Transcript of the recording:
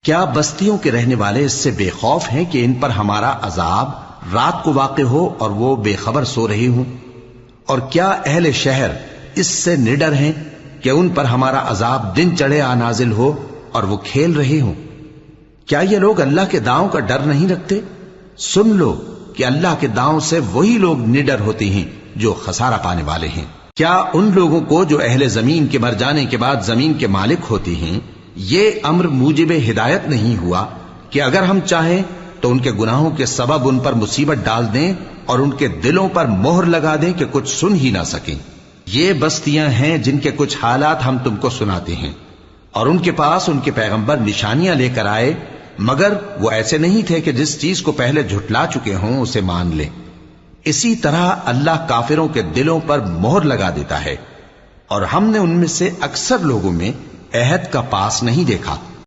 کیا بستیوں کے رہنے والے اس سے بے خوف ہیں کہ ان پر ہمارا عذاب رات کو واقع ہو اور وہ بے خبر سو رہی ہوں؟ اور کیا اہل شہر اس سے نڈر ہیں کہ ان پر ہمارا عذاب دن چڑھے آ نازل ہو اور وہ کھیل رہے ہوں؟ کیا یہ لوگ اللہ کے داؤں کا ڈر نہیں رکھتے؟ سن لو کہ اللہ کے داؤں سے وہی لوگ نڈر ہوتے ہیں جو خسارہ پانے والے ہیں۔ کیا ان لوگوں کو جو اہل زمین کے مر جانے کے بعد زمین کے مالک ہوتے ہیں یہ امر موجب ہدایت نہیں ہوا کہ اگر ہم چاہیں تو ان کے گناہوں کے سبب ان پر مصیبت ڈال دیں اور ان کے دلوں پر مہر لگا دیں کہ کچھ سن ہی نہ سکیں؟ یہ بستیاں ہیں جن کے کچھ حالات ہم تم کو سناتے ہیں، اور ان کے پاس ان کے پیغمبر نشانیاں لے کر آئے، مگر وہ ایسے نہیں تھے کہ جس چیز کو پہلے جھٹلا چکے ہوں اسے مان لیں۔ اسی طرح اللہ کافروں کے دلوں پر مہر لگا دیتا ہے، اور ہم نے ان میں سے اکثر لوگوں میں عہد کا پاس نہیں دیکھا۔